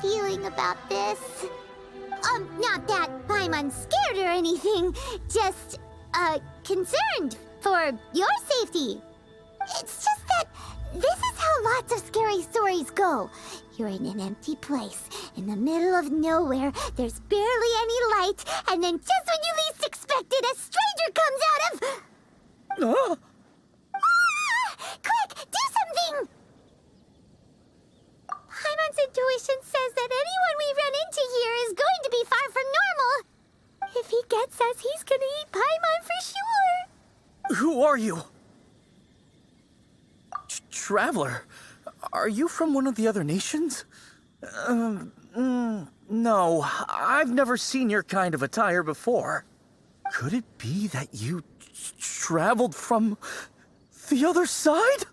feeling about this. Not that Paimon's scared or anything, just, concerned for your safety. It's just that this is how lots of scary stories go. You're in an empty place, in the middle of nowhere, there's barely any light, and then just when you least expect it, a stranger comes out of... Quick, do something! Paimon's intuition says that anyone we run into here is going to be far from normal. If he gets us, he's gonna eat Paimon for sure. Who are you? Traveler, are you from one of the other nations? No, I've never seen your kind of attire before. Could it be that you traveled from the other side?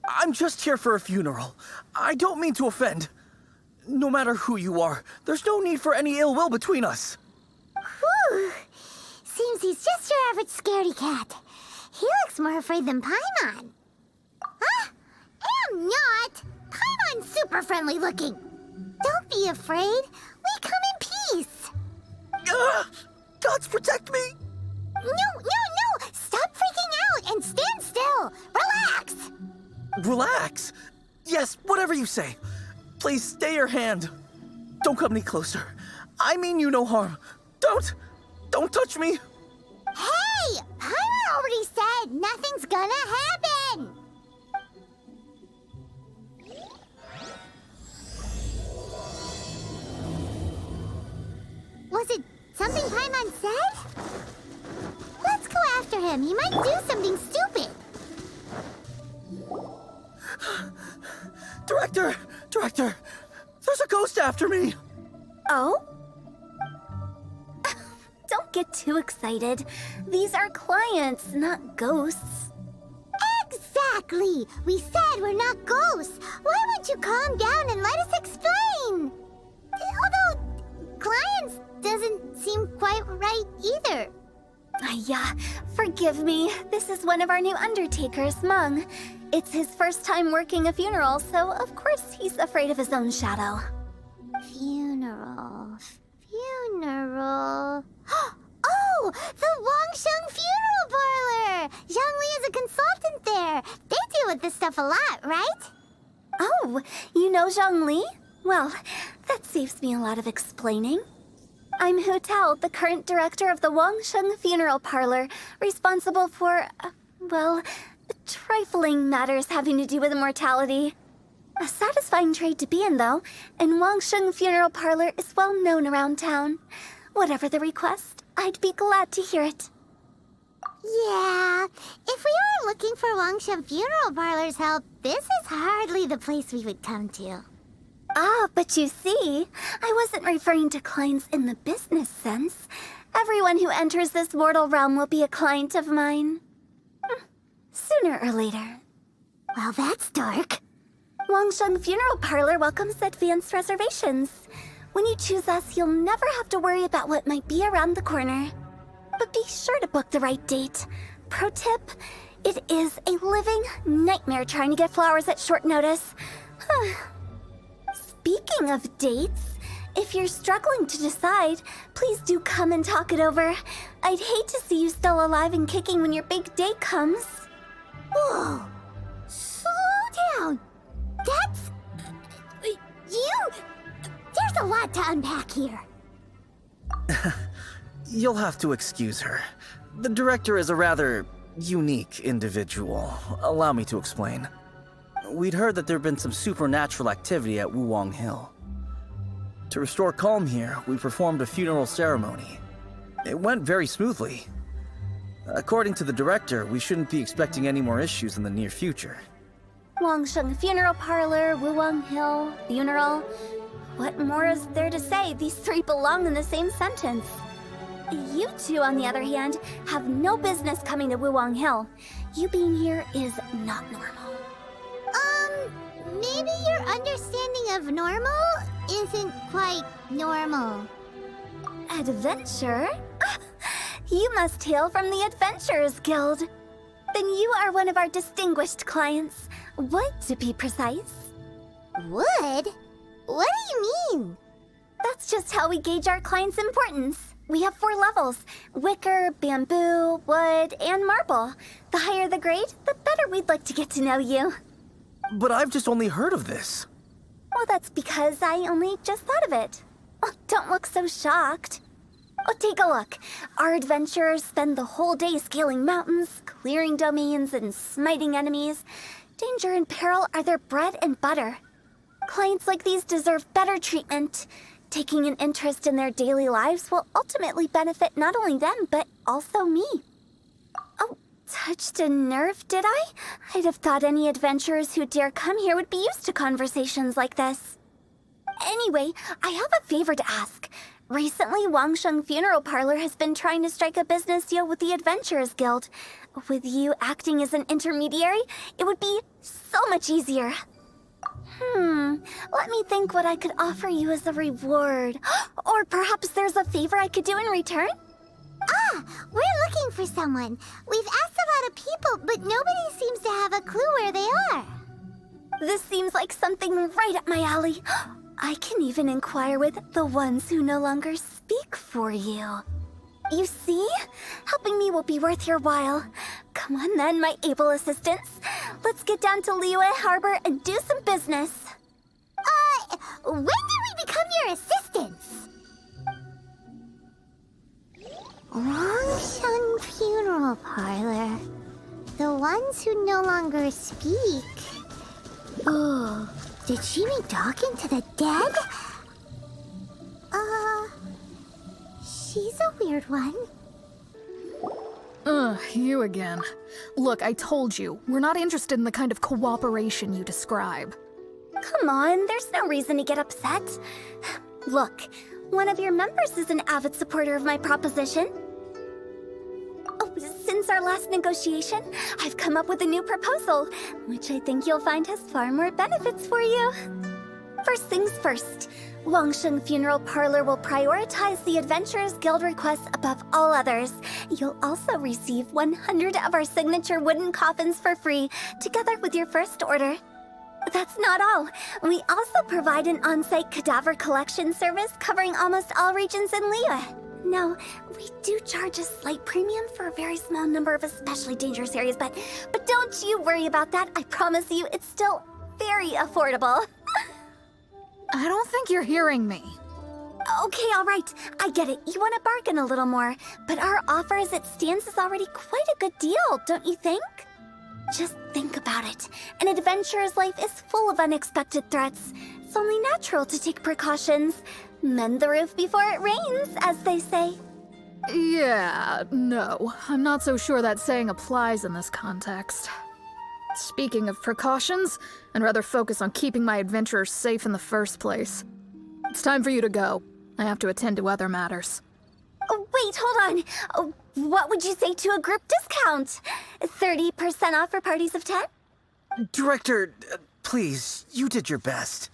I'm just here for a funeral. I don't mean to offend. No matter who you are, there's no need for any ill will between us. Whew. Seems he's just your average scaredy cat. He looks more afraid than Paimon. Huh? I'm not. Paimon's super friendly looking. Don't be afraid. We come in peace. Gods protect me! No! Stop freaking out and stand still. Relax. Relax? Yes, whatever you say. Please stay your hand. Don't come any closer. I mean you no harm. Don't touch me. Hey! Paimon already said nothing's gonna happen. Was it something Paimon said? Let's go after him. He might do something stupid. Director, there's a ghost after me. Oh? Don't get too excited. These are clients, not ghosts. Exactly! We said we're not ghosts. Why won't you calm down and let us explain? Although, clients doesn't seem quite right either. Yeah, forgive me. This is one of our new undertakers, Mung. It's his first time working a funeral, so of course he's afraid of his own shadow. Funeral. Oh! The Wangsheng Funeral Parlor! Zhongli is a consultant there. They deal with this stuff a lot, right? Oh, you know Zhongli? Well, that saves me a lot of explaining. I'm Hu Tao, the current director of the Wangsheng Funeral Parlor, responsible for, trifling matters having to do with immortality. A satisfying trade to be in, though, and Wangsheng Funeral Parlor is well known around town. Whatever the request, I'd be glad to hear it. Yeah, if we were looking for Wangsheng Funeral Parlor's help, this is hardly the place we would come to. Ah, but you see, I wasn't referring to clients in the business sense. Everyone who enters this mortal realm will be a client of mine. Sooner or later. Well, that's dark. Wangsheng Funeral Parlor welcomes advanced reservations. When you choose us, you'll never have to worry about what might be around the corner. But be sure to book the right date. Pro tip, it is a living nightmare trying to get flowers at short notice. Speaking of dates, if you're struggling to decide, please do come and talk it over. I'd hate to see you still alive and kicking when your big day comes. Whoa! Slow down! That's... you... There's a lot to unpack here. You'll have to excuse her. The director is a rather unique individual. Allow me to explain. We'd heard that there'd been some supernatural activity at Wuwang Hill. To restore calm here, we performed a funeral ceremony. It went very smoothly. According to the director, we shouldn't be expecting any more issues in the near future. Wangsheng Funeral Parlor, Wuwang Hill, funeral. What more is there to say? These three belong in the same sentence. You two, on the other hand, have no business coming to Wuwang Hill. You being here is not normal. Maybe your understanding of normal isn't quite normal. Adventure? You must hail from the Adventurers Guild. Then you are one of our distinguished clients. Wood, to be precise. Wood? What do you mean? That's just how we gauge our clients' importance. We have 4 levels: wicker, bamboo, wood, and marble. The higher the grade, the better we'd like to get to know you. But I've just only heard of this. Well, that's because I only just thought of it. Oh, don't look so shocked. Oh, take a look. Our adventurers spend the whole day scaling mountains, clearing domains, and smiting enemies. Danger and peril are their bread and butter. Clients like these deserve better treatment. Taking an interest in their daily lives will ultimately benefit not only them, but also me. Oh, touched a nerve, did I? I'd have thought any adventurers who dare come here would be used to conversations like this. Anyway, I have a favor to ask. Recently, Wangsheng Funeral Parlor has been trying to strike a business deal with the Adventurers Guild. With you acting as an intermediary, it would be so much easier. Let me think what I could offer you as a reward. Or perhaps there's a favor I could do in return? Ah, we're looking for someone. We've asked a lot of people, but nobody seems to have a clue where they are. This seems like something right up my alley. I can even inquire with the ones who no longer speak for you. You see? Helping me will be worth your while. Come on then, my able assistants. Let's get down to Liyue Harbor and do some business. When did we become your assistants? Wangsheng Funeral Parlor. The ones who no longer speak. Oh, did she mean talking to the dead? She's a weird one. You again. Look, I told you, we're not interested in the kind of cooperation you describe. Come on, there's no reason to get upset. Look, one of your members is an avid supporter of my proposition. Oh, since our last negotiation, I've come up with a new proposal, which I think you'll find has far more benefits for you. First things first, Wangsheng Funeral Parlor will prioritize the Adventurers Guild requests above all others. You'll also receive 100 of our signature wooden coffins for free, together with your first order. That's not all. We also provide an on-site cadaver collection service covering almost all regions in Liyue. Now, we do charge a slight premium for a very small number of especially dangerous areas, but don't you worry about that. I promise you, it's still very affordable. I don't think you're hearing me. Okay, all right. I get it. You want to bargain a little more, but our offer as it stands is already quite a good deal, don't you think? Just think about it. An adventurer's life is full of unexpected threats. It's only natural to take precautions. Mend the roof before it rains, as they say. Yeah, no. I'm not so sure that saying applies in this context. Speaking of precautions, I'd rather focus on keeping my adventurers safe in the first place. It's time for you to go. I have to attend to other matters. Oh, wait, hold on. Oh, what would you say to a group discount? 30% off for parties of 10? Director, please, you did your best.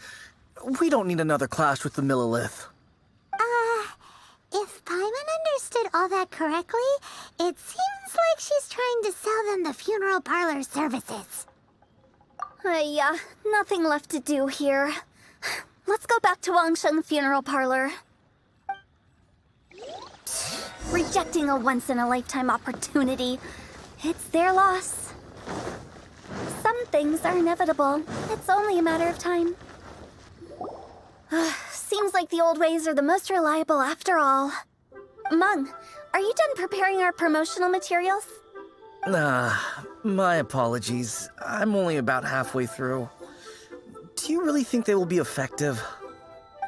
We don't need another clash with the Millilith. If Paimon understood all that correctly, it seems like she's trying to sell them the funeral parlor services. Yeah, nothing left to do here. Let's go back to Wangsheng Funeral Parlor. Rejecting a once-in-a-lifetime opportunity. It's their loss. Some things are inevitable. It's only a matter of time. Seems like the old ways are the most reliable after all. Mung, are you done preparing our promotional materials? My apologies. I'm only about halfway through. Do you really think they will be effective?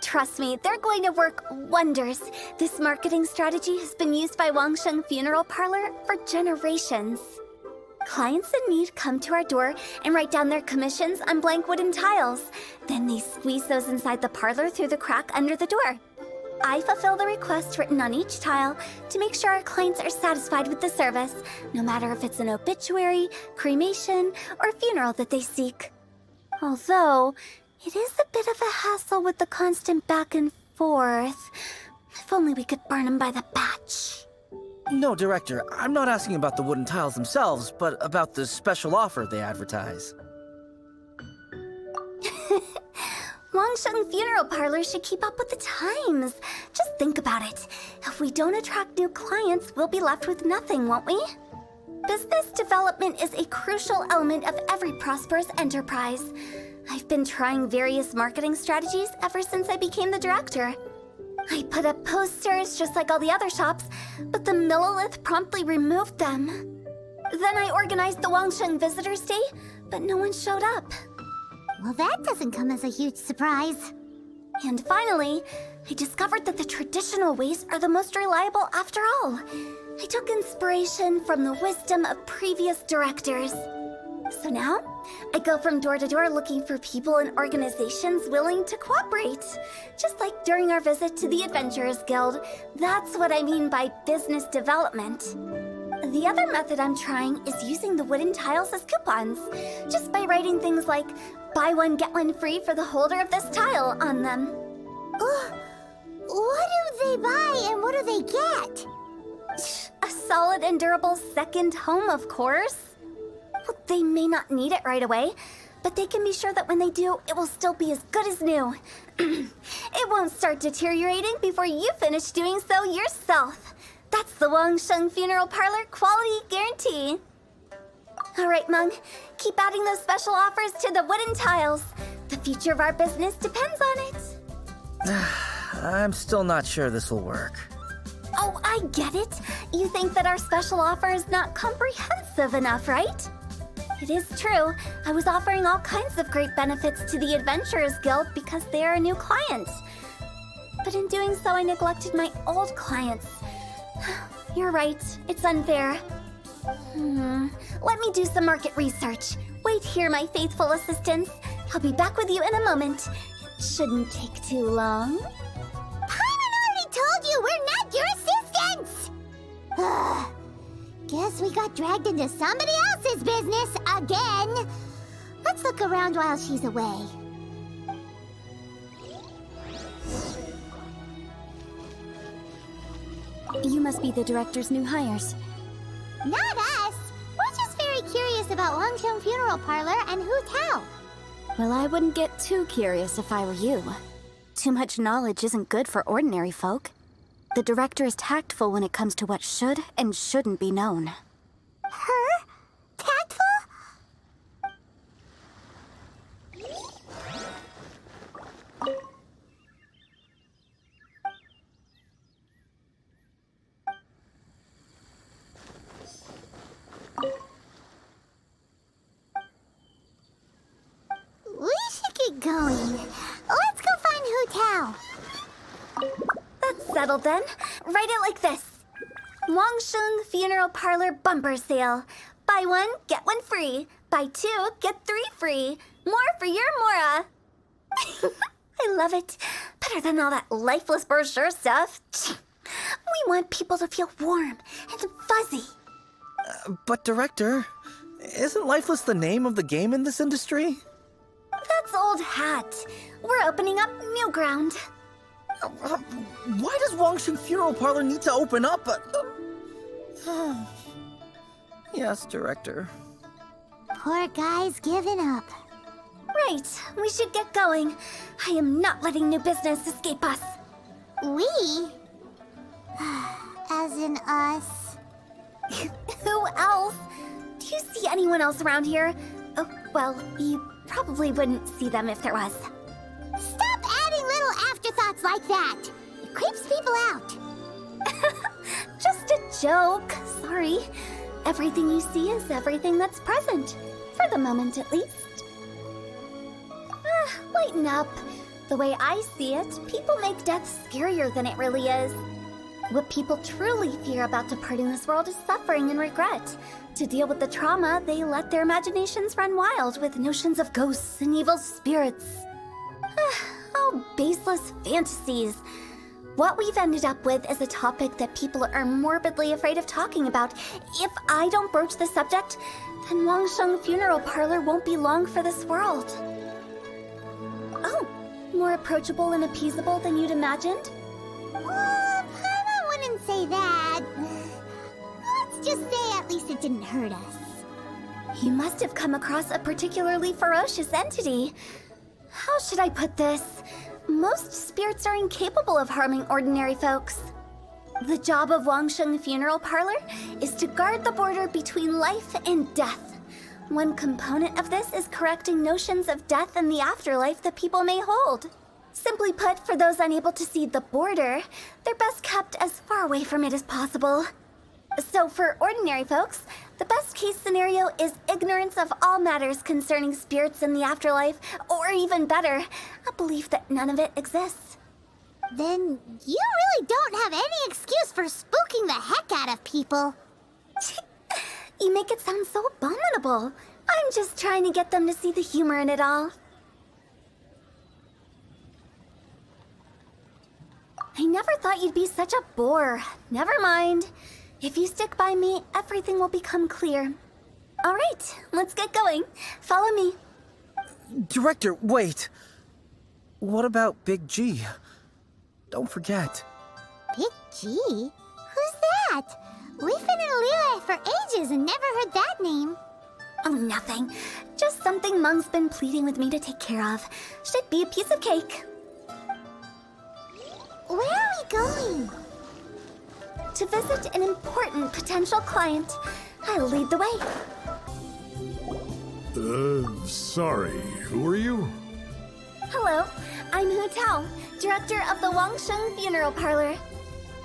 Trust me, they're going to work wonders. This marketing strategy has been used by Wangsheng Funeral Parlor for generations. Clients in need come to our door and write down their commissions on blank wooden tiles. Then they squeeze those inside the parlor through the crack under the door. I fulfill the request written on each tile to make sure our clients are satisfied with the service, no matter if it's an obituary, cremation, or funeral that they seek. Although, it is a bit of a hassle with the constant back and forth. If only we could burn them by the batch. No, Director, I'm not asking about the wooden tiles themselves, but about the special offer they advertise. Wangsheng Funeral Parlor should keep up with the times. Just think about it. If we don't attract new clients, we'll be left with nothing, won't we? Business development is a crucial element of every prosperous enterprise. I've been trying various marketing strategies ever since I became the director. I put up posters just like all the other shops, but the Millilith promptly removed them. Then I organized the Wangsheng Visitors Day, but no one showed up. Well, that doesn't come as a huge surprise. And finally, I discovered that the traditional ways are the most reliable after all. I took inspiration from the wisdom of previous directors. So now, I go from door to door looking for people and organizations willing to cooperate. Just like during our visit to the Adventurers Guild. That's what I mean by business development. The other method I'm trying is using the wooden tiles as coupons. Just by writing things like, buy one, get one free for the holder of this tile on them. What do they buy and what do they get? A solid and durable second home, of course. Well, they may not need it right away, but they can be sure that when they do, it will still be as good as new. It won't start deteriorating before you finish doing so yourself. That's the Wangsheng Funeral Parlor quality guarantee. All right, Mung, keep adding those special offers to the wooden tiles. The future of our business depends on it. I'm still not sure this will work. Oh, I get it. You think that our special offer is not comprehensive enough, right? It is true. I was offering all kinds of great benefits to the Adventurers Guild because they are a new client. But in doing so, I neglected my old clients. You're right. It's unfair. Let me do some market research. Wait here, my faithful assistants. I'll be back with you in a moment. It shouldn't take too long. Paimon already told you we're not your assistants! Guess we got dragged into somebody else's business again. Let's look around while she's away. You must be the director's new hires. Not us. We're just very curious about Wangsheng Funeral Parlor and Hu Tao. Well, I wouldn't get too curious if I were you. Too much knowledge isn't good for ordinary folk. The director is tactful when it comes to what should and shouldn't be known. Her? Tactful? We should get going. Let's go find Hu Tao. That's settled then. Write it like this. Wangsheng Funeral Parlor Bumper Sale. Buy one, get one free. Buy two, get three free. More for your Mora. I love it. Better than all that lifeless brochure stuff. We want people to feel warm and fuzzy. But Director, isn't Lifeless the name of the game in this industry? That's old hat. We're opening up new ground. Why does Wangsheng Funeral Parlor need to open up? Yes, Director. Poor guy's giving up. Right, we should get going. I am not letting new business escape us. We? As in us. Who else? Do you see anyone else around here? Oh, well, you probably wouldn't see them if there was. Stop adding little afterthoughts like that. It creeps people out. Just a joke. Sorry. Everything you see is everything that's present. For the moment, at least. Lighten up. The way I see it, people make death scarier than it really is. What people truly fear about departing this world is suffering and regret. To deal with the trauma, they let their imaginations run wild with notions of ghosts and evil spirits. Oh, baseless fantasies. What we've ended up with is a topic that people are morbidly afraid of talking about. If I don't broach the subject, then Wangsheng Funeral Parlor won't be long for this world. Oh, more approachable and appeasable than you'd imagined? I wouldn't say that. Let's just say at least it didn't hurt us. You must have come across a particularly ferocious entity. How should I put this? Most spirits are incapable of harming ordinary folks. The job of Wangsheng Funeral Parlor is to guard the border between life and death. One component of this is correcting notions of death and the afterlife that people may hold. Simply put, for those unable to see the border, they're best kept as far away from it as possible. So for ordinary folks, the best case scenario is ignorance of all matters concerning spirits in the afterlife, or even better, a belief that none of it exists. Then you really don't have any excuse for spooking the heck out of people. You make it sound so abominable. I'm just trying to get them to see the humor in it all. I never thought you'd be such a bore. Never mind. If you stick by me, everything will become clear. All right, let's get going. Follow me. Director, wait. What about Big G? Don't forget. Big G? Who's that? We've been in Liyue for ages and never heard that name. Oh, nothing. Just something Mung's been pleading with me to take care of. Should be a piece of cake. Where are we going? To visit an important potential client. I'll lead the way. Sorry, who are you? Hello, I'm Hu Tao, director of the Wangsheng Funeral Parlor.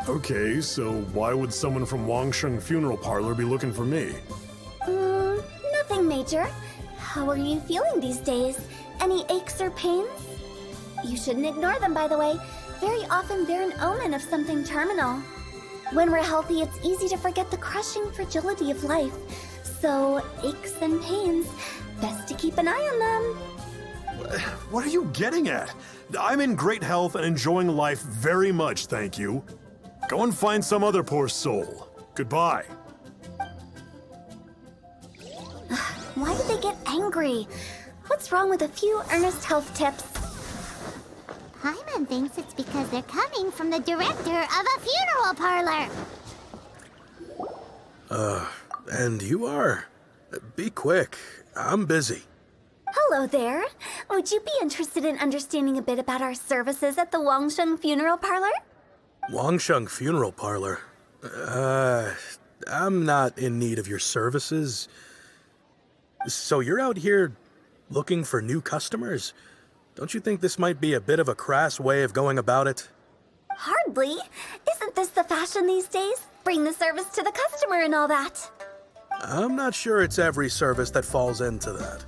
Okay, so why would someone from Wangsheng Funeral Parlor be looking for me? Nothing major. How are you feeling these days? Any aches or pains? You shouldn't ignore them, by the way. Very often they're an omen of something terminal. When we're healthy, it's easy to forget the crushing fragility of life. So, aches and pains, best to keep an eye on them. What are you getting at? I'm in great health and enjoying life very much, thank you. Go and find some other poor soul. Goodbye. Why did they get angry? What's wrong with a few earnest health tips? Paimon thinks it's because they're coming from the director of a funeral parlor. And you are? Be quick. I'm busy. Hello there. Would you be interested in understanding a bit about our services at the Wangsheng Funeral Parlor? Wangsheng Funeral Parlor? I'm not in need of your services. So you're out here looking for new customers? Don't you think this might be a bit of a crass way of going about it? Hardly. Isn't this the fashion these days? Bring the service to the customer and all that. I'm not sure it's every service that falls into that.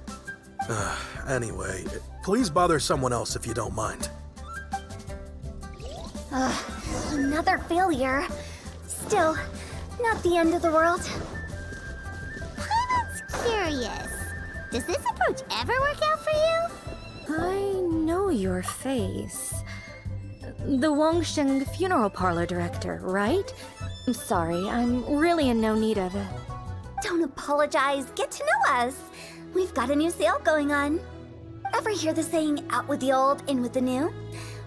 Anyway, please bother someone else if you don't mind. Another failure. Still, not the end of the world. Paimon's curious. Does this approach ever work out for you? I know your face. The Wangsheng Funeral Parlor director, right? I'm sorry, I'm really in no need of it. Don't apologize. Get to know us. We've got a new sale going on. Ever hear the saying, out with the old, in with the new?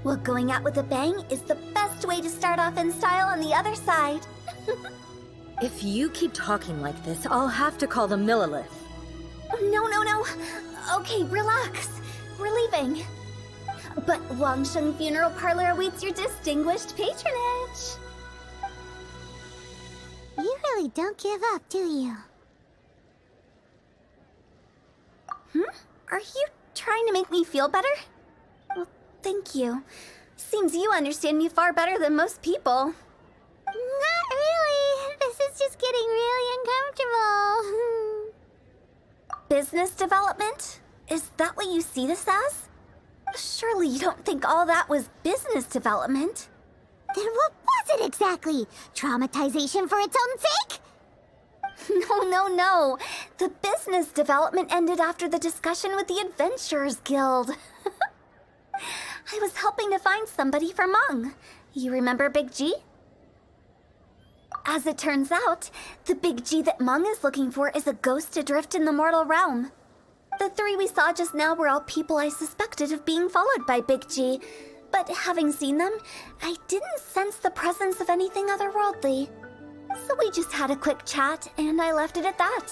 Well, going out with a bang is the best way to start off in style on the other side. If you keep talking like this, I'll have to call the Millilith. No. Okay, relax. We're leaving. But Wangsheng Funeral Parlor awaits your distinguished patronage. You really don't give up, do you? Are you trying to make me feel better? Well, thank you. Seems you understand me far better than most people. Not really. This is just getting really uncomfortable. Business development? Is that what you see this as? Surely you don't think all that was business development. Then what was it exactly? Traumatization for its own sake? No. The business development ended after the discussion with the Adventurers Guild. I was helping to find somebody for Mung. You remember Big G? As it turns out, the Big G that Mung is looking for is a ghost adrift in the mortal realm. The three we saw just now were all people I suspected of being followed by Big G, but having seen them, I didn't sense the presence of anything otherworldly. So we just had a quick chat, and I left it at that.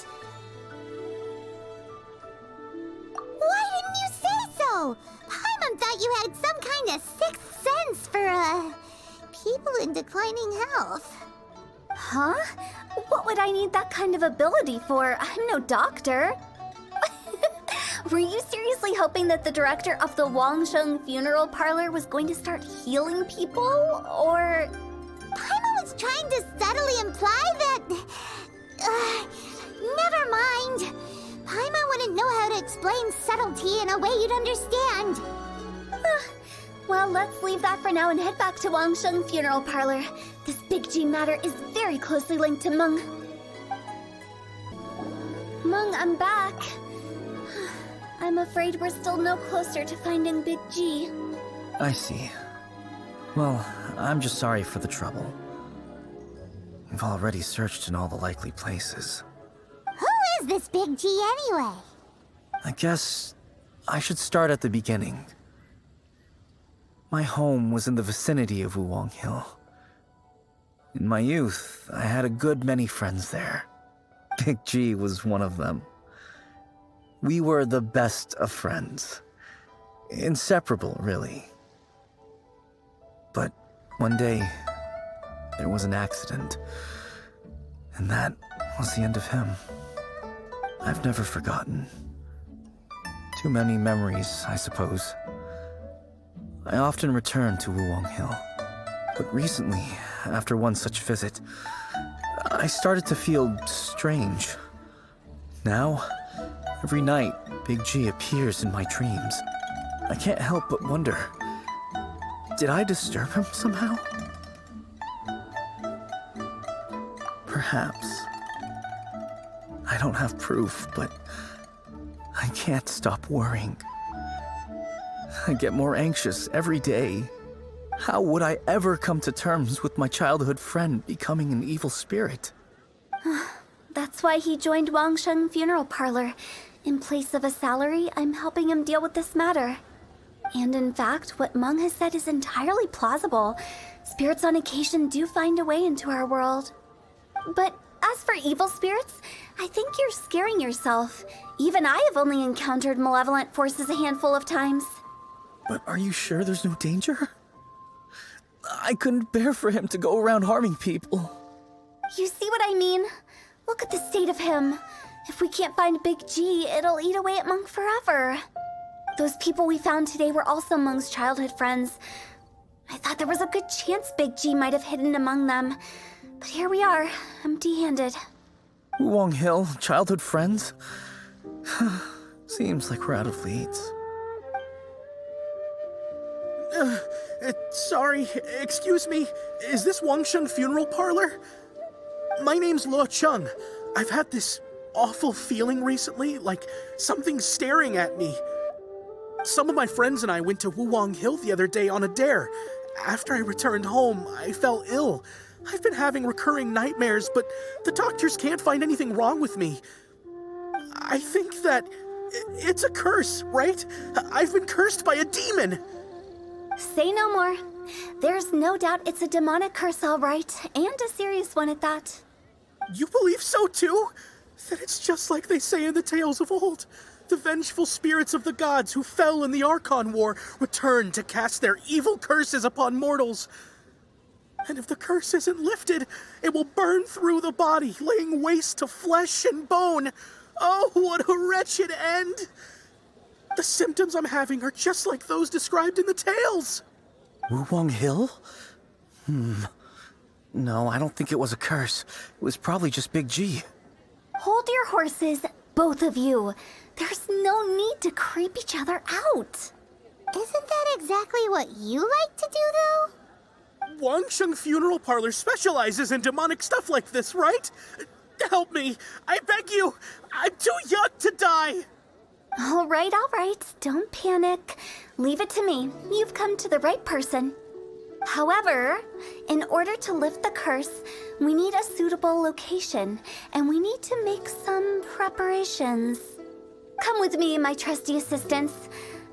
Why didn't you say so? Paimon thought you had some kind of sixth sense for, people in declining health. Huh? What would I need that kind of ability for? I'm no doctor. Were you seriously hoping that the director of the Wangsheng Funeral Parlor was going to start healing people? Or... Paimon was trying to subtly imply that... never mind. Paimon wouldn't know how to explain subtlety in a way you'd understand. Well, let's leave that for now and head back to Wangsheng Funeral Parlor. This Big G matter is very closely linked to Meng. Meng, I'm back. I'm afraid we're still no closer to finding Big G. I see. Well, I'm just sorry for the trouble. We've already searched in all the likely places. Who is this Big G anyway? I guess I should start at the beginning. My home was in the vicinity of Wuwang Hill. In my youth, I had a good many friends there. Big G was one of them. We were the best of friends. Inseparable, really. But one day, there was an accident. And that was the end of him. I've never forgotten. Too many memories, I suppose. I often return to Wuwang Hill. But recently, after one such visit, I started to feel strange. Now, every night, Big G appears in my dreams. I can't help but wonder, did I disturb him somehow? Perhaps. I don't have proof, but I can't stop worrying. I get more anxious every day. How would I ever come to terms with my childhood friend becoming an evil spirit? That's why he joined Wangsheng Funeral Parlor. In place of a salary, I'm helping him deal with this matter. And in fact, what Meng has said is entirely plausible. Spirits on occasion do find a way into our world. But as for evil spirits, I think you're scaring yourself. Even I have only encountered malevolent forces a handful of times. But are you sure there's no danger? I couldn't bear for him to go around harming people. You see what I mean? Look at the state of him. If we can't find Big G, it'll eat away at Meng forever. Those people we found today were also Meng's childhood friends. I thought there was a good chance Big G might have hidden among them. But here we are, empty-handed. Wuwang Hill, childhood friends? Seems like we're out of leads. Sorry, excuse me. Is this Wangsheng Funeral Parlor? My name's Luo Chung. I've had this awful feeling recently, like something's staring at me. Some of my friends and I went to Wuwang Hill the other day on a dare. After I returned home, I fell ill. I've been having recurring nightmares, but the doctors can't find anything wrong with me. I think that it's a curse, right? I've been cursed by a demon. Say no more. There's no doubt it's a demonic curse, all right, and a serious one at that. You believe so too? That it's just like they say in the tales of old. The vengeful spirits of the gods who fell in the Archon War return to cast their evil curses upon mortals. And if the curse isn't lifted, it will burn through the body, laying waste to flesh and bone. Oh, what a wretched end! The symptoms I'm having are just like those described in the tales. Wuwang Hill? No, I don't think it was a curse. It was probably just Big G. Hold your horses, both of you. There's no need to creep each other out. Isn't that exactly what you like to do, though? Wangsheng Funeral Parlor specializes in demonic stuff like this, right? Help me. I beg you. I'm too young to die. All right. Don't panic. Leave it to me. You've come to the right person. However, in order to lift the curse, we need a suitable location, and we need to make some preparations. Come with me, my trusty assistants.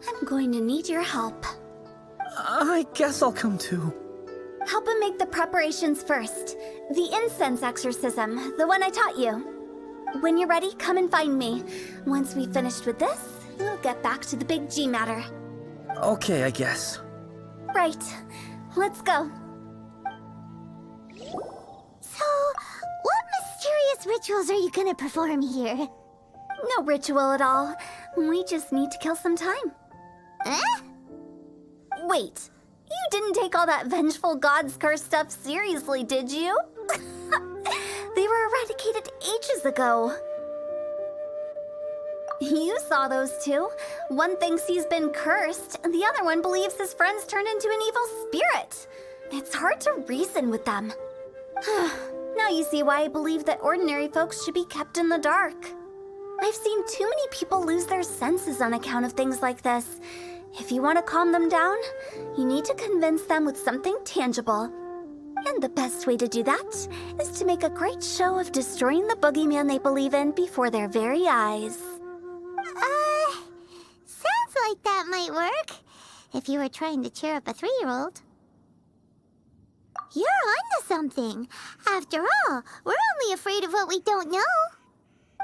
I'm going to need your help. I guess I'll come too. Help him make the preparations first. The incense exorcism, the one I taught you. When you're ready, come and find me. Once we've finished with this, we'll get back to the Big G matter. Okay, I guess. Right. Let's go. So, what mysterious rituals are you gonna perform here? No ritual at all. We just need to kill some time. Eh? Wait, you didn't take all that vengeful God's curse stuff seriously, did you? They were eradicated ages ago. You saw those two. One thinks he's been cursed, and the other one believes his friends turned into an evil spirit. It's hard to reason with them. Now you see why I believe that ordinary folks should be kept in the dark. I've seen too many people lose their senses on account of things like this. If you want to calm them down, you need to convince them with something tangible. And the best way to do that is to make a great show of destroying the boogeyman they believe in before their very eyes. Sounds like that might work. If you were trying to cheer up a 3-year-old. You're onto something. After all, we're only afraid of what we don't know.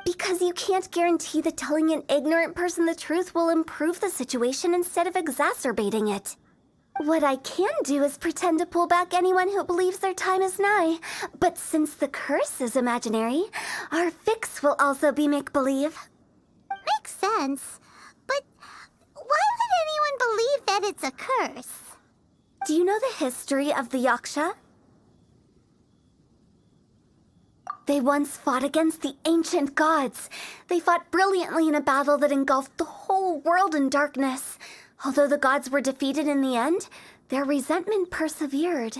Because you can't guarantee that telling an ignorant person the truth will improve the situation instead of exacerbating it. What I can do is pretend to pull back anyone who believes their time is nigh. But since the curse is imaginary, our fix will also be make-believe. Makes sense. But why would anyone believe that it's a curse? Do you know the history of the Yaksha? They once fought against the ancient gods. They fought brilliantly in a battle that engulfed the whole world in darkness. Although the gods were defeated in the end, their resentment persevered.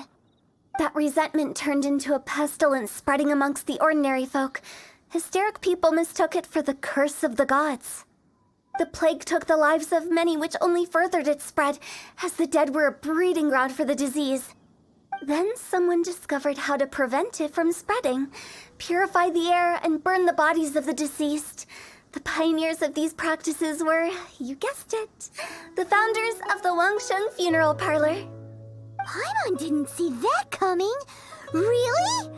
That resentment turned into a pestilence spreading amongst the ordinary folk. Hysteric people mistook it for the curse of the gods. The plague took the lives of many, which only furthered its spread, as the dead were a breeding ground for the disease. Then someone discovered how to prevent it from spreading, purify the air, and burn the bodies of the deceased. The pioneers of these practices were, you guessed it, the founders of the Wangsheng Funeral Parlor. Paimon didn't see that coming. Really?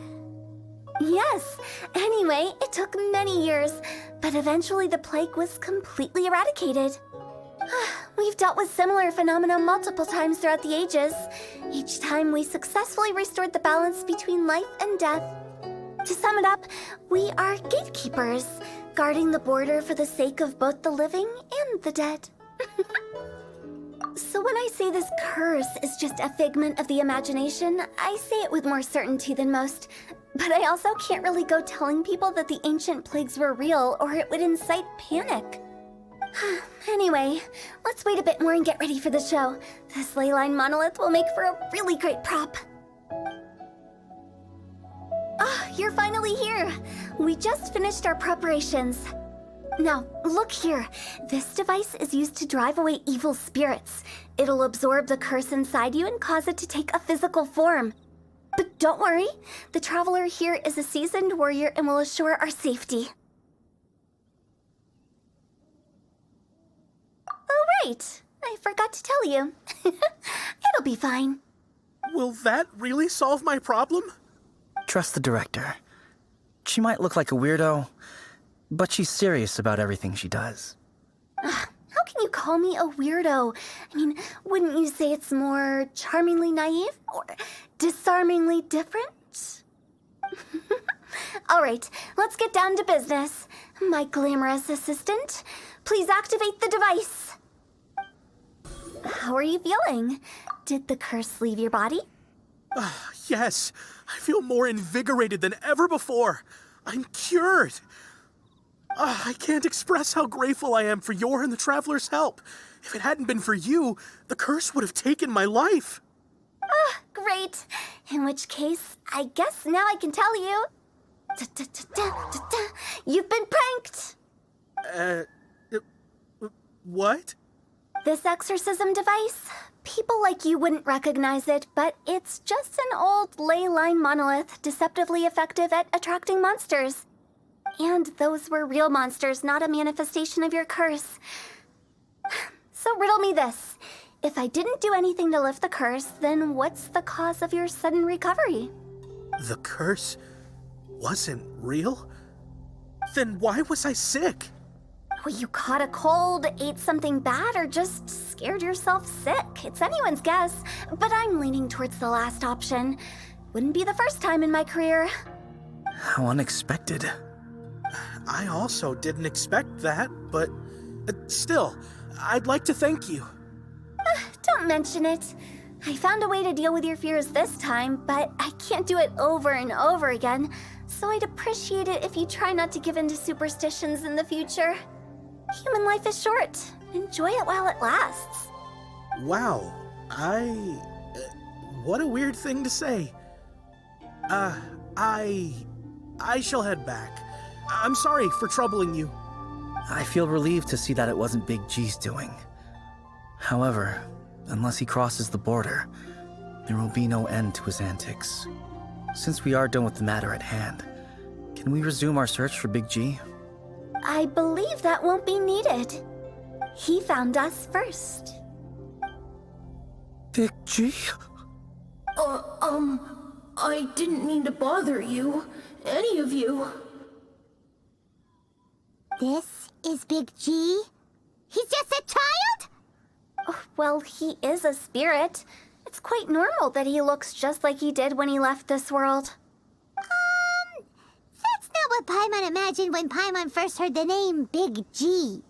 Yes. Anyway, it took many years, but eventually the plague was completely eradicated. We've dealt with similar phenomena multiple times throughout the ages. Each time we successfully restored the balance between life and death. To sum it up, we are gatekeepers, guarding the border for the sake of both the living and the dead. So when I say this curse is just a figment of the imagination, I say it with more certainty than most. But I also can't really go telling people that the ancient plagues were real, or it would incite panic. Anyway, let's wait a bit more and get ready for the show. This ley line monolith will make for a really great prop. You're finally here. We just finished our preparations. Now, look here. This device is used to drive away evil spirits. It'll absorb the curse inside you and cause it to take a physical form. But don't worry, the traveler here is a seasoned warrior and will assure our safety. Oh, right. I forgot to tell you. It'll be fine. Will that really solve my problem? Trust the director. She might look like a weirdo, but she's serious about everything she does. How can you call me a weirdo? I mean, wouldn't you say it's more charmingly naive or disarmingly different? All right, let's get down to business. My glamorous assistant, please activate the device. How are you feeling? Did the curse leave your body? Yes, I feel more invigorated than ever before. I'm cured. I can't express how grateful I am for your and the Traveler's help. If it hadn't been for you, the curse would have taken my life. Great. In which case, I guess now I can tell you. You've been pranked. What? This exorcism device, people like you wouldn't recognize it, but it's just an old ley line monolith deceptively effective at attracting monsters. And those were real monsters, not a manifestation of your curse. So riddle me this. If I didn't do anything to lift the curse, then what's the cause of your sudden recovery? The curse wasn't real? Then why was I sick? Well, you caught a cold, ate something bad, or just scared yourself sick. It's anyone's guess, but I'm leaning towards the last option. Wouldn't be the first time in my career. How unexpected. I also didn't expect that, but still, I'd like to thank you. Don't mention it. I found a way to deal with your fears this time, but I can't do it over and over again, so I'd appreciate it if you try not to give in to superstitions in the future. Human life is short. Enjoy it while it lasts. Wow, what a weird thing to say. I shall head back. I'm sorry for troubling you. I feel relieved to see that it wasn't Big G's doing. However, unless he crosses the border, there will be no end to his antics. Since we are done with the matter at hand, can we resume our search for Big G? I believe that won't be needed. He found us first. Big G? I didn't mean to bother you. Any of you. This is Big G? He's just a child? Oh, well, he is a spirit. It's quite normal that he looks just like he did when he left this world. That's not what Paimon imagined when Paimon first heard the name Big G.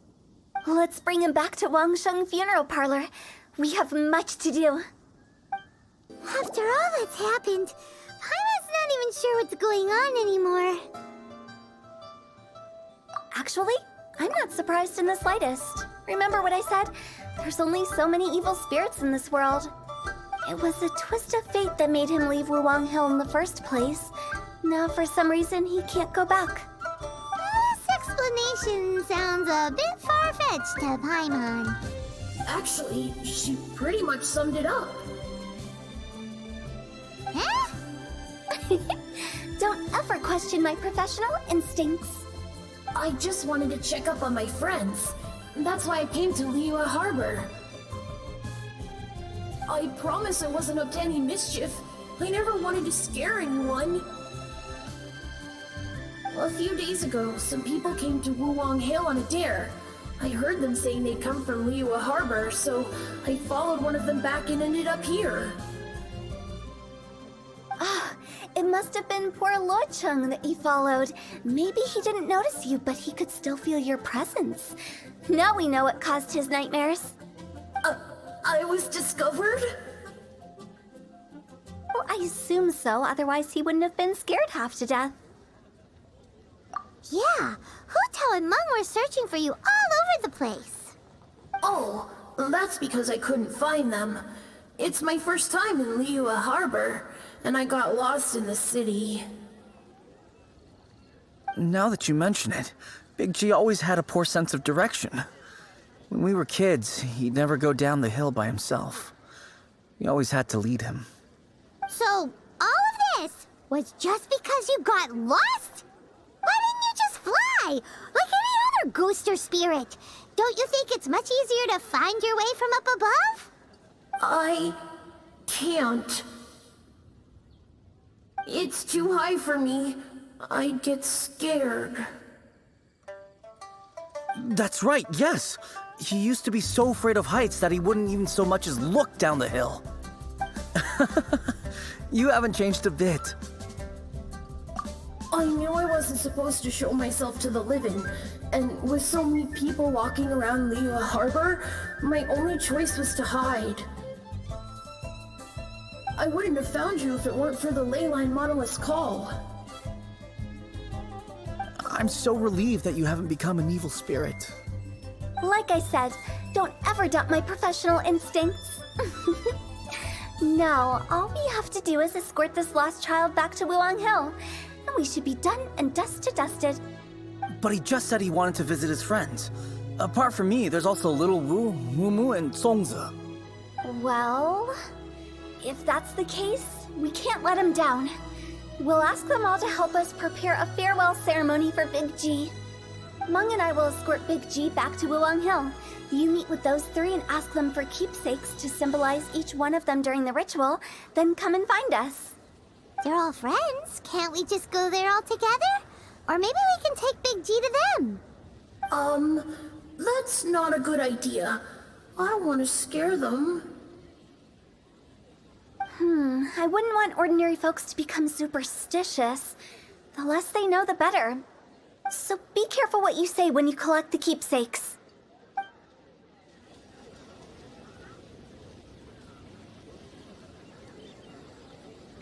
Let's bring him back to Wangsheng Funeral Parlor. We have much to do. After all that's happened, Paimon's not even sure what's going on anymore. Actually, I'm not surprised in the slightest. Remember what I said? There's only so many evil spirits in this world. It was a twist of fate that made him leave Wuwang Hill in the first place. Now, for some reason, he can't go back. This explanation sounds a bit far-fetched to Paimon. Actually, she pretty much summed it up. Huh? Don't ever question my professional instincts. I just wanted to check up on my friends. That's why I came to Liyue Harbor. I promise I wasn't up to any mischief. I never wanted to scare anyone. A few days ago, some people came to Wuwang Hill on a dare. I heard them saying they'd come from Liyue Harbor, so I followed one of them back and ended up here. It must have been poor Lo Chung that you followed. Maybe he didn't notice you, but he could still feel your presence. Now we know what caused his nightmares. I was discovered? Well, I assume so, otherwise he wouldn't have been scared half to death. Yeah, Hu Tao and Meng were searching for you all over the place. Oh, that's because I couldn't find them. It's my first time in Liyue Harbor, and I got lost in the city. Now that you mention it, Big G always had a poor sense of direction. When we were kids, he'd never go down the hill by himself. We always had to lead him. So, all of this was just because you got lost? Why didn't you just fly? Like any other ghost or spirit? Don't you think it's much easier to find your way from up above? I can't. It's too high for me. I get scared. That's right, yes! He used to be so afraid of heights that he wouldn't even so much as look down the hill. You haven't changed a bit. I knew I wasn't supposed to show myself to the living, and with so many people walking around Liyue Harbor, my only choice was to hide. I wouldn't have found you if it weren't for the Leyline Monolith's call. I'm so relieved that you haven't become an evil spirit. Like I said, don't ever doubt my professional instincts. Now, all we have to do is escort this lost child back to Wuwang Hill, and we should be done and dust to dusted. But he just said he wanted to visit his friends. Apart from me, there's also Little Wu, Mumu, and Songzi. Well, if that's the case, we can't let him down. We'll ask them all to help us prepare a farewell ceremony for Big G. Meng and I will escort Big G back to Wuwang Hill. You meet with those three and ask them for keepsakes to symbolize each one of them during the ritual, then come and find us. They're all friends. Can't we just go there all together? Or maybe we can take Big G to them. That's not a good idea. I don't want to scare them. I wouldn't want ordinary folks to become superstitious. The less they know, the better. So be careful what you say when you collect the keepsakes.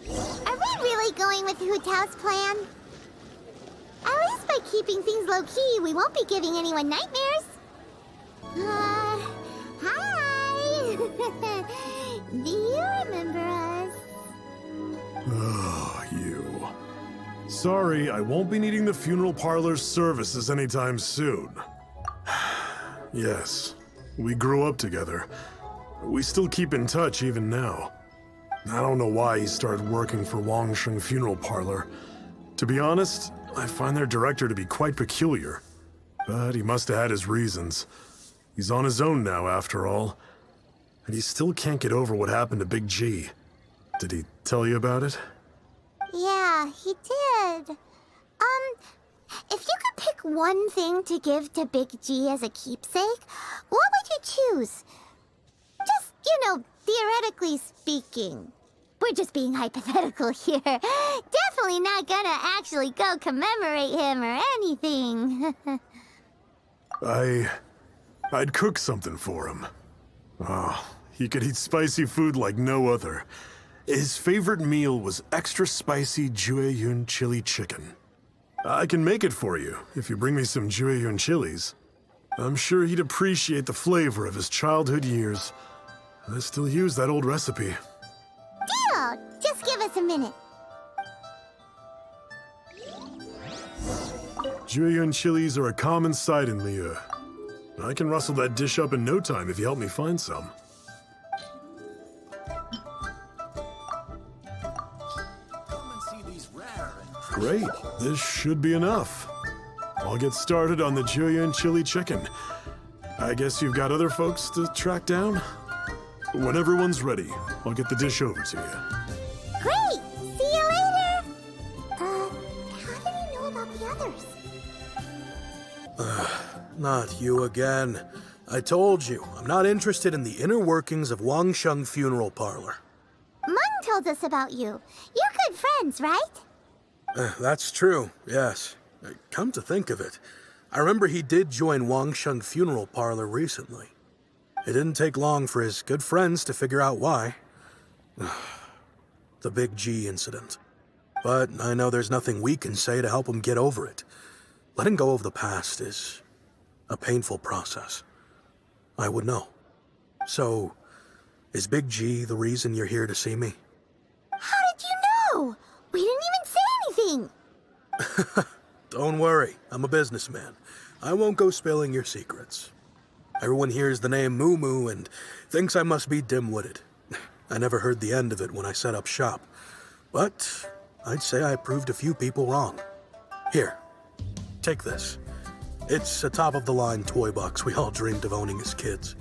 Are we really going with Hu Tao's plan? At least by keeping things low-key, we won't be giving anyone nightmares. Hi! Do you remember us? Oh, you. Sorry, I won't be needing the funeral parlor's services anytime soon. Yes, we grew up together. We still keep in touch even now. I don't know why he started working for Wangsheng Funeral Parlor. To be honest, I find their director to be quite peculiar. But he must have had his reasons. He's on his own now, after all. And he still can't get over what happened to Big G. Did he tell you about it? Yeah, he did. If you could pick one thing to give to Big G as a keepsake, what would you choose? Just, theoretically speaking. We're just being hypothetical here. Definitely not gonna actually go commemorate him or anything. I'd cook something for him. Oh, he could eat spicy food like no other. His favorite meal was extra spicy Jueyun chili chicken. I can make it for you if you bring me some Jueyun chilies. I'm sure he'd appreciate the flavor of his childhood years. I still use that old recipe. Deal! Just give us a minute. Jueyun chilies are a common sight in Liu. I can rustle that dish up in no time if you help me find some. Great, this should be enough. I'll get started on the Jueyun chili chicken. I guess you've got other folks to track down? When everyone's ready, I'll get the dish over to you. Great! See you later! How did he know about the others? Not you again. I told you, I'm not interested in the inner workings of Wangsheng Funeral Parlor. Mung told us about you. You're good friends, right? That's true, yes. Come to think of it, I remember he did join Wangsheng Funeral Parlor recently. It didn't take long for his good friends to figure out why. The Big G incident. But I know there's nothing we can say to help him get over it. Letting go of the past is a painful process. I would know. So, is Big G the reason you're here to see me? How did you know? We didn't even say anything. Don't worry, I'm a businessman. I won't go spilling your secrets. Everyone hears the name Moo Moo and thinks I must be dim-witted. I never heard the end of it when I set up shop. But I'd say I proved a few people wrong. Here, take this. It's a top-of-the-line toy box we all dreamed of owning as kids.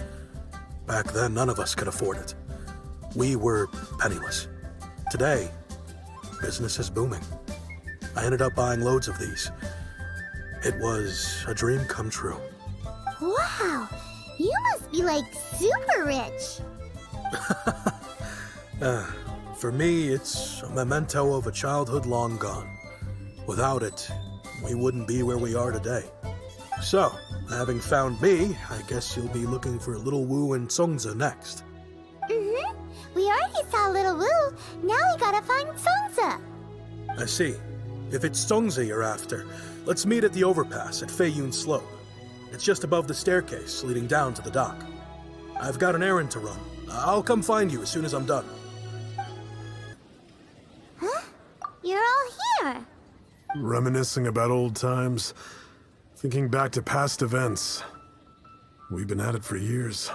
Back then, none of us could afford it. We were penniless. Today, business is booming. I ended up buying loads of these. It was a dream come true. Wow, you must be like super rich. For me, it's a memento of a childhood long gone. Without it, we wouldn't be where we are today. So, having found me, I guess you'll be looking for Little Wu and Songza next. Mm-hmm. We already saw Little Wu. Now we gotta find Songza. I see. If it's Songza you're after, let's meet at the overpass at Feiyun Slope. It's just above the staircase leading down to the dock. I've got an errand to run. I'll come find you as soon as I'm done. Huh? You're all here. Reminiscing about old times, thinking back to past events. We've been at it for years.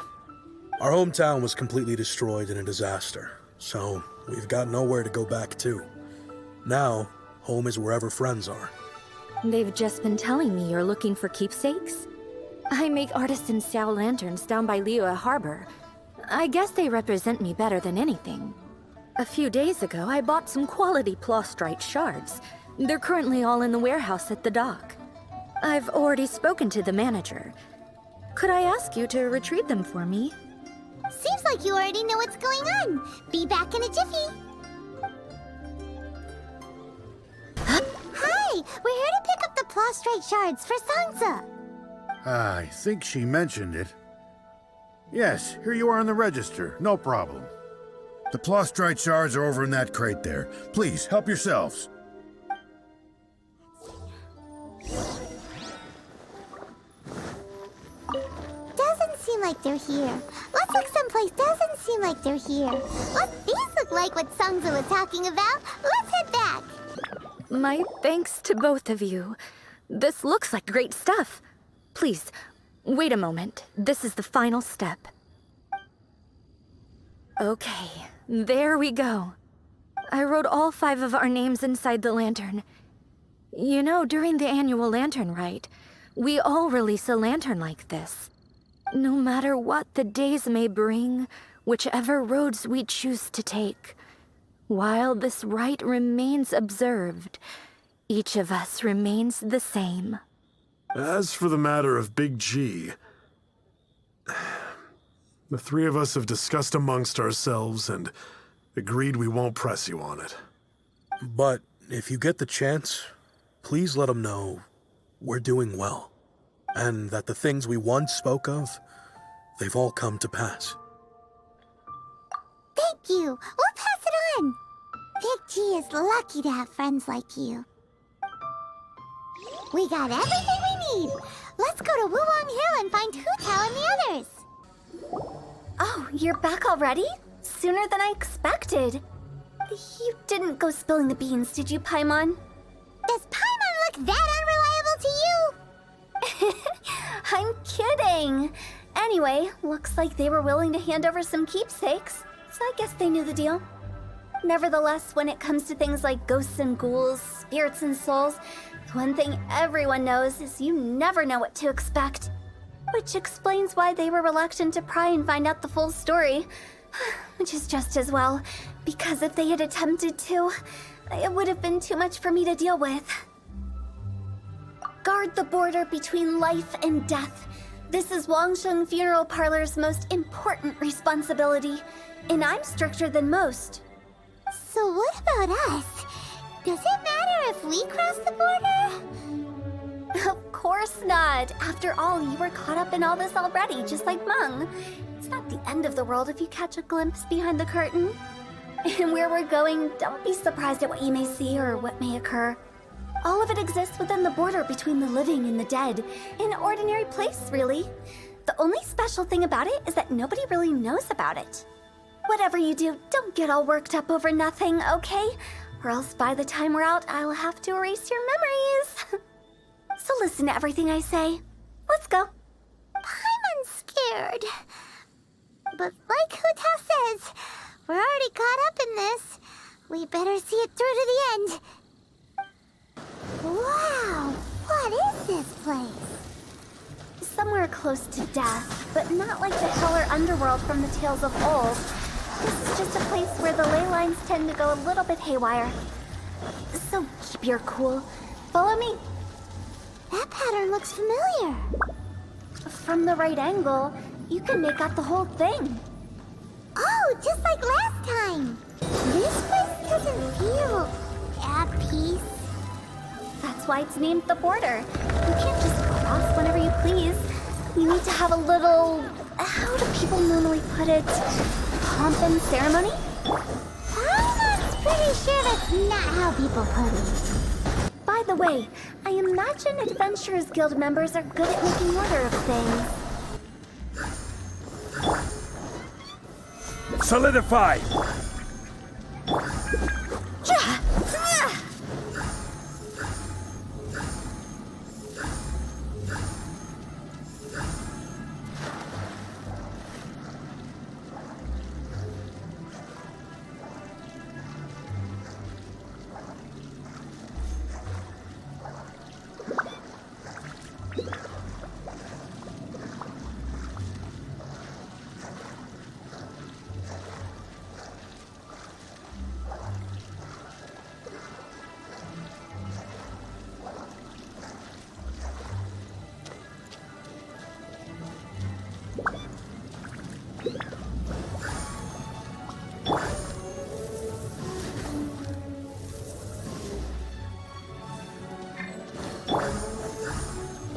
Our hometown was completely destroyed in a disaster, so we've got nowhere to go back to. Now, home is wherever friends are. They've just been telling me you're looking for keepsakes. I make artisan Xiao lanterns down by Liyue Harbor. I guess they represent me better than anything. A few days ago, I bought some quality plastrite shards. They're currently all in the warehouse at the dock. I've already spoken to the manager. Could I ask you to retrieve them for me? Seems like you already know what's going on. Be back in a jiffy. Hi, we're here to pick up the prostrate shards for Sansa. I think she mentioned it. Yes, here you are on the register. No problem. The Plostrite shards are over in that crate there. Please, help yourselves. Doesn't seem like they're here. Let's look someplace. Doesn't seem like they're here. These look like what Sansa was talking about. Let's head back. My thanks to both of you. This looks like great stuff. Please, wait a moment. This is the final step. Okay, there we go. I wrote all 5 of our names inside the lantern. You know, during the annual lantern rite, we all release a lantern like this. No matter what the days may bring, whichever roads we choose to take, while this rite remains observed, each of us remains the same. As for the matter of Big G, the 3 of us have discussed amongst ourselves and agreed we won't press you on it. But if you get the chance, please let them know we're doing well, and that the things we once spoke of, they've all come to pass. Thank you. We'll pass it on. Big G is lucky to have friends like you. We got everything we need. Let's go to Wuwang Hill and find Hu Tao and the others. Oh, you're back already? Sooner than I expected. You didn't go spilling the beans, did you, Paimon? Does Paimon look that unreliable to you? I'm kidding. Anyway, looks like they were willing to hand over some keepsakes, so I guess they knew the deal. Nevertheless, when it comes to things like ghosts and ghouls, spirits and souls, one thing everyone knows is you never know what to expect. Which explains why they were reluctant to pry and find out the full story. Which is just as well, because if they had attempted to, it would have been too much for me to deal with. Guard the border between life and death. This is Wangsheng Funeral Parlor's most important responsibility, and I'm stricter than most. So what about us? Does it matter if we cross the border? Of course not. After all, you were caught up in all this already, just like Meng. It's not the end of the world if you catch a glimpse behind the curtain. And where we're going, don't be surprised at what you may see or what may occur. All of it exists within the border between the living and the dead. An ordinary place, really. The only special thing about it is that nobody really knows about it. Whatever you do, don't get all worked up over nothing, okay? Or else by the time we're out, I'll have to erase your memories. So listen to everything I say. Let's go. Paimon's scared. But like Hu Tao says, we're already caught up in this. We better see it through to the end. Wow, what is this place? Somewhere close to death, but not like the hell or underworld from the tales of old. This is just a place where the ley lines tend to go a little bit haywire. So keep your cool. Follow me. That pattern looks familiar. From the right angle, you can make out the whole thing. Oh, just like last time. This place doesn't feel at peace. That's why it's named the border. You can't just cross whenever you please. You need to have a little... how do people normally put it? Pomp and ceremony? I'm pretty sure that's not how people put it. By the way, I imagine Adventurers Guild members are good at making order of things. Solidify!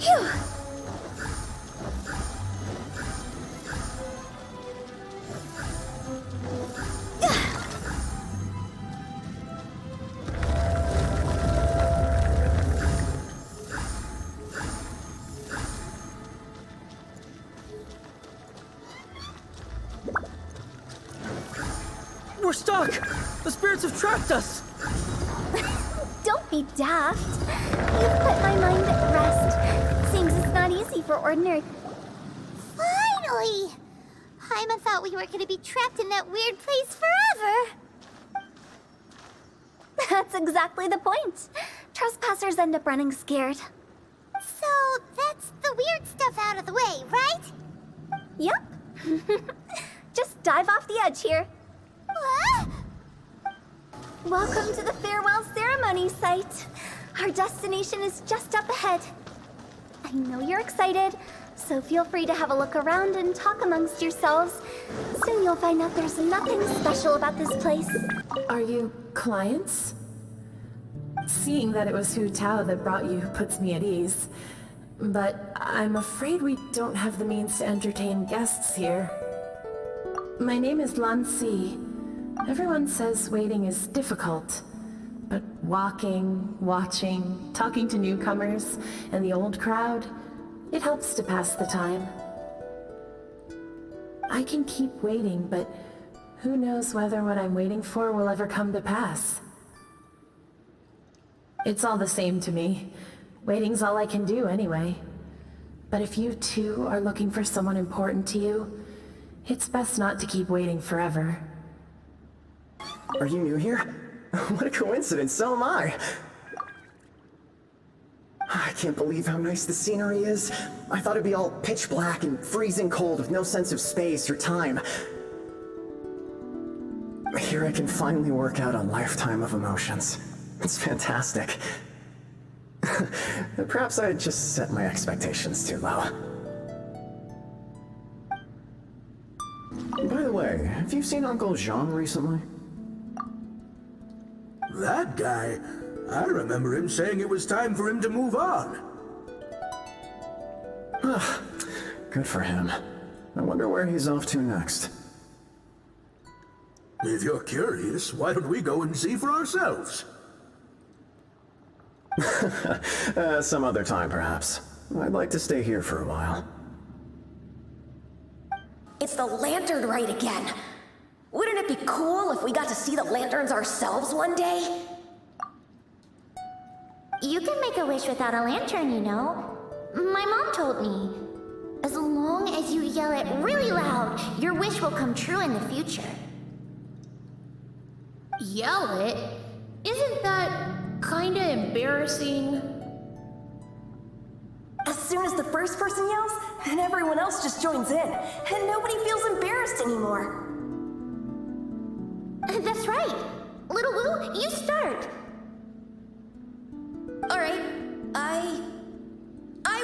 Phew! We're stuck! The spirits have trapped us! Don't be daft. You've put my mind at rest. Seems it's not easy for ordinary... Finally! Paimon thought we were gonna be trapped in that weird place forever. That's exactly the point. Trespassers end up running scared. So that's the weird stuff out of the way, right? Yep. Just dive off the edge here. What? Welcome to the farewell ceremony site. Our destination is just up ahead. I know you're excited, so feel free to have a look around and talk amongst yourselves. Soon you'll find out there's nothing special about this place. Are you clients? Seeing that it was Hu Tao that brought you puts me at ease. But I'm afraid we don't have the means to entertain guests here. My name is Lan Si. Everyone says waiting is difficult, but walking, watching, talking to newcomers, and the old crowd, it helps to pass the time. I can keep waiting, but who knows whether what I'm waiting for will ever come to pass. It's all the same to me. Waiting's all I can do anyway. But if you too are looking for someone important to you, it's best not to keep waiting forever. Are you new here? What a coincidence, so am I. I can't believe how nice the scenery is. I thought it'd be all pitch black and freezing cold with no sense of space or time. Here I can finally work out a lifetime of emotions. It's fantastic. Perhaps I just set my expectations too low. By the way, have you seen Uncle Jean recently? That guy, I remember him saying it was time for him to move on. Good for him. I wonder where he's off to next. If you're curious, why don't we go and see for ourselves? Some other time, perhaps. I'd like to stay here for a while. It's the lantern rite again. Wouldn't it be cool if we got to see the lanterns ourselves one day? You can make a wish without a lantern, you know. My mom told me. As long as you yell it really loud, your wish will come true in the future. Yell it? Isn't that kinda embarrassing? As soon as the first person yells, then everyone else just joins in, and nobody feels embarrassed anymore. That's right. Little Wu, you start. Alright, I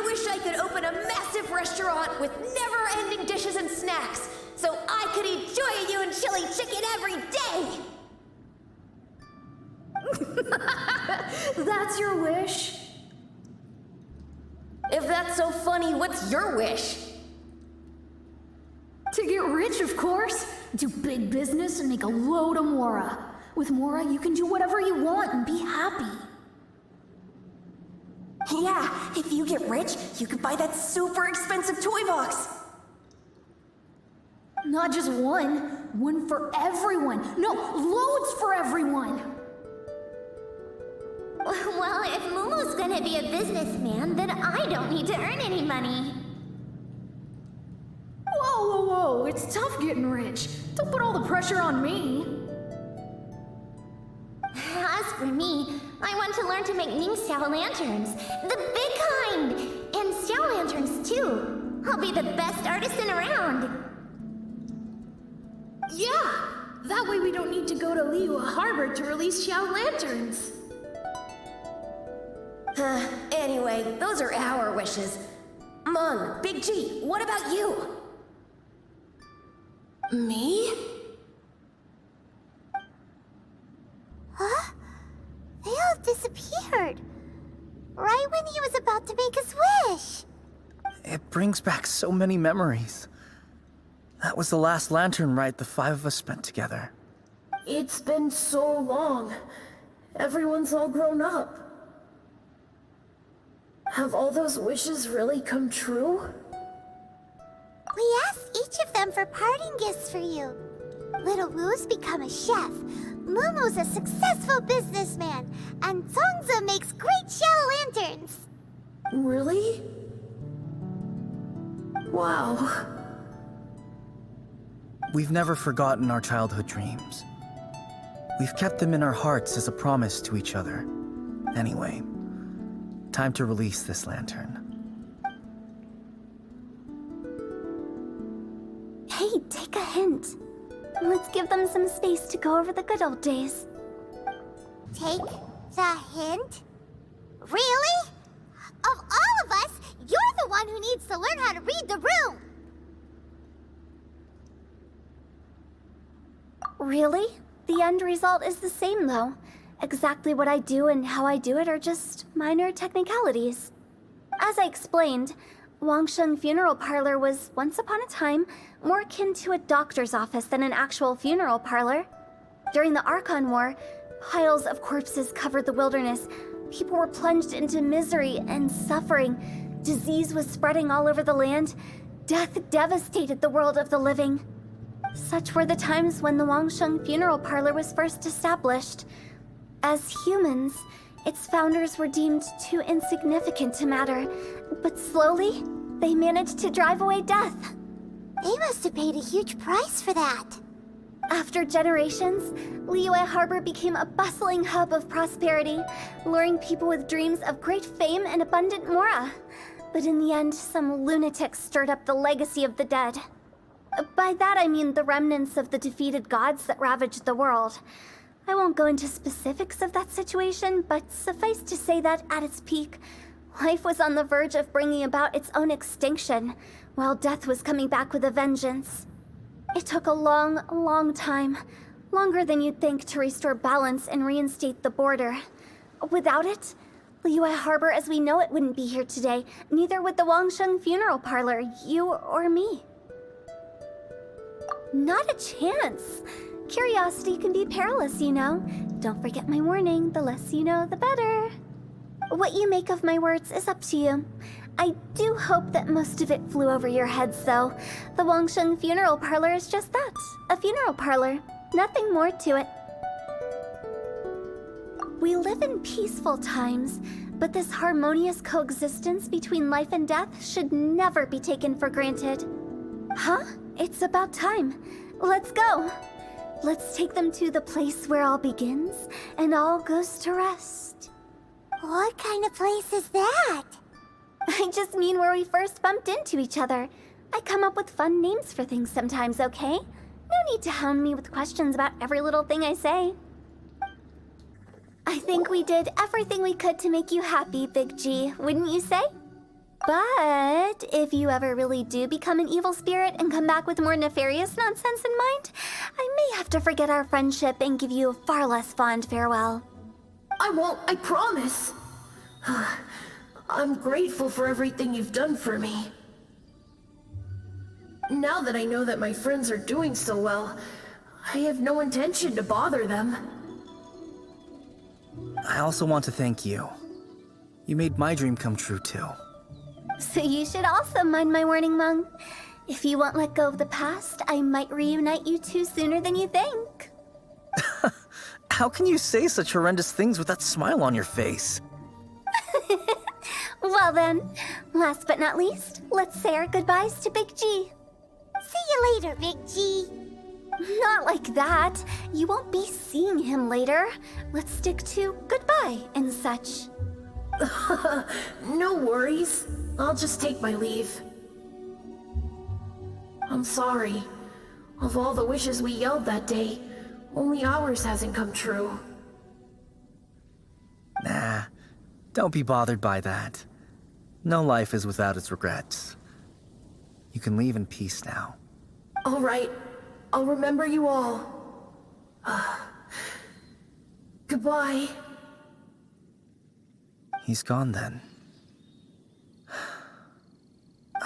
wish I could open a massive restaurant with never-ending dishes and snacks, so I could eat Joy and chili chicken every day! That's your wish? If that's so funny, what's your wish? To get rich, of course. Do big business and make a load of Mora. With Mora, you can do whatever you want and be happy. Yeah, if you get rich, you could buy that super expensive toy box. Not just one. One for everyone. No, loads for everyone. Well, if Momo's gonna be a businessman, then I don't need to earn any money. Whoa, whoa, whoa. It's tough getting rich. Don't put all the pressure on me. As for me, I want to learn to make Ning Xiao lanterns. The big kind! And Xiao lanterns, too. I'll be the best artisan around. Yeah! That way we don't need to go to Liyue Harbor to release Xiao lanterns. Anyway, those are our wishes. Mung, Big G, what about you? Me? Huh? They all disappeared. Right when he was about to make his wish? It brings back so many memories. That was the last lantern ride the five of us spent together. It's been so long. Everyone's all grown up. Have all those wishes really come true? We asked each of them for parting gifts for you. Little Wu's become a chef, Momo's a successful businessman, and Zongza makes great shell lanterns. Really? Wow. We've never forgotten our childhood dreams. We've kept them in our hearts as a promise to each other. Anyway, time to release this lantern. Hey, take a hint. Let's give them some space to go over the good old days. Take the hint? Really? Of all of us, you're the one who needs to learn how to read the room! Really? The end result is the same, though. Exactly what I do and how I do it are just minor technicalities. As I explained, Wangsheng Funeral Parlor was, once upon a time, more akin to a doctor's office than an actual funeral parlor. During the Archon War, piles of corpses covered the wilderness. People were plunged into misery and suffering. Disease was spreading all over the land. Death devastated the world of the living. Such were the times when the Wangsheng Funeral Parlor was first established. As humans, its founders were deemed too insignificant to matter, but slowly, they managed to drive away death. They must have paid a huge price for that. After generations, Liyue Harbor became a bustling hub of prosperity, luring people with dreams of great fame and abundant mora. But in the end, some lunatics stirred up the legacy of the dead. By that I mean the remnants of the defeated gods that ravaged the world. I won't go into specifics of that situation, but suffice to say that at its peak, life was on the verge of bringing about its own extinction, while death was coming back with a vengeance. It took a long, long time, longer than you'd think, to restore balance and reinstate the border. Without it, Liyue Harbor as we know it wouldn't be here today, neither would the Wangsheng Funeral Parlor, you or me. Not a chance. Curiosity can be perilous, you know. Don't forget my warning, the less you know, the better. What you make of my words is up to you. I do hope that most of it flew over your heads, though. The Wangsheng Funeral Parlor is just that, a funeral parlor. Nothing more to it. We live in peaceful times, but this harmonious coexistence between life and death should never be taken for granted. Huh? It's about time. Let's go. Let's take them to the place where all begins and all goes to rest. What kind of place is that? I just mean where we first bumped into each other. I come up with fun names for things sometimes, okay? No need to hound me with questions about every little thing I say. I think we did everything we could to make you happy, Big G, wouldn't you say? But if you ever really do become an evil spirit and come back with more nefarious nonsense in mind, I may have to forget our friendship and give you a far less fond farewell. I won't, I promise. I'm grateful for everything you've done for me. Now that I know that my friends are doing so well, I have no intention to bother them. I also want to thank you. You made my dream come true, too. So you should also mind my warning, Mung. If you won't let go of the past, I might reunite you two sooner than you think. How can you say such horrendous things with that smile on your face? Well then, last but not least, let's say our goodbyes to Big G. See you later, Big G. Not like that. You won't be seeing him later. Let's stick to goodbye and such. No worries. I'll just take my leave. I'm sorry. Of all the wishes we yelled that day, only ours hasn't come true. Nah, don't be bothered by that. No life is without its regrets. You can leave in peace now. All right. I'll remember you all. Goodbye. He's gone then.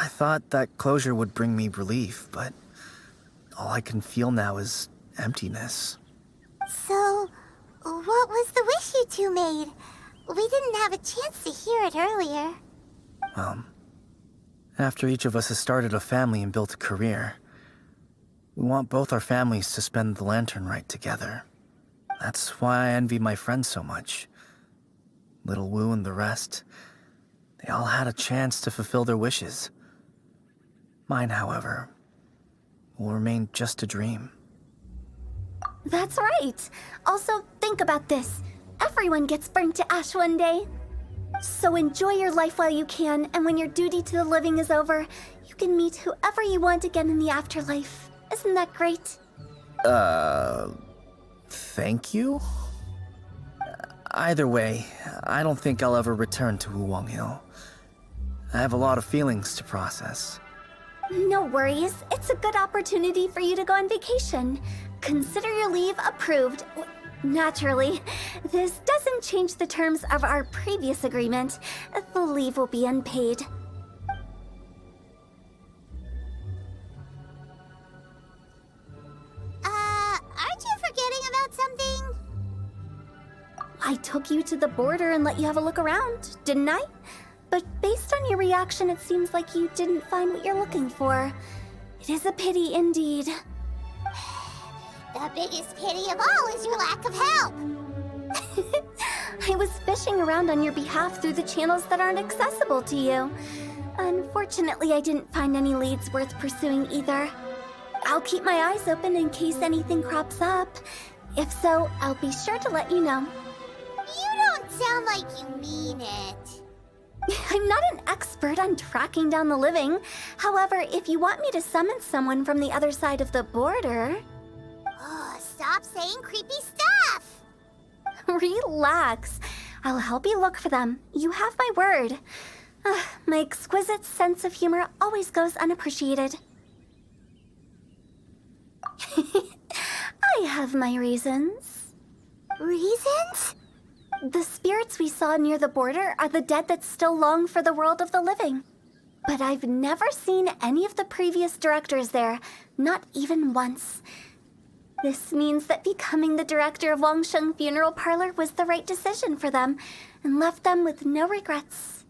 I thought that closure would bring me relief, but all I can feel now is emptiness. So, what was the wish you two made? We didn't have a chance to hear it earlier. After each of us has started a family and built a career, we want both our families to spend the Lantern Rite together. That's why I envy my friends so much. Little Wu and the rest, they all had a chance to fulfill their wishes. Mine, however, will remain just a dream. That's right. Also, think about this. Everyone gets burnt to ash one day. So enjoy your life while you can, and when your duty to the living is over, you can meet whoever you want again in the afterlife. Isn't that great? Thank you? Either way, I don't think I'll ever return to Wuwang Hill. I have a lot of feelings to process. No worries. It's a good opportunity for you to go on vacation. Consider your leave approved. Naturally, this doesn't change the terms of our previous agreement. The leave will be unpaid. Aren't you forgetting about something? I took you to the border and let you have a look around, didn't I? But based on your reaction, it seems like you didn't find what you're looking for. It is a pity indeed. The biggest pity of all is your lack of help. I was fishing around on your behalf through the channels that aren't accessible to you. Unfortunately, I didn't find any leads worth pursuing either. I'll keep my eyes open in case anything crops up. If so, I'll be sure to let you know. You don't sound like you mean it. I'm not an expert on tracking down the living. However, if you want me to summon someone from the other side of the border... Oh, stop saying creepy stuff! Relax. I'll help you look for them. You have my word. My exquisite sense of humor always goes unappreciated. I have my reasons. Reasons? The spirits we saw near the border are the dead that still long for the world of the living. But I've never seen any of the previous directors there, not even once. This means that becoming the director of Wangsheng Funeral Parlor was the right decision for them, and left them with no regrets.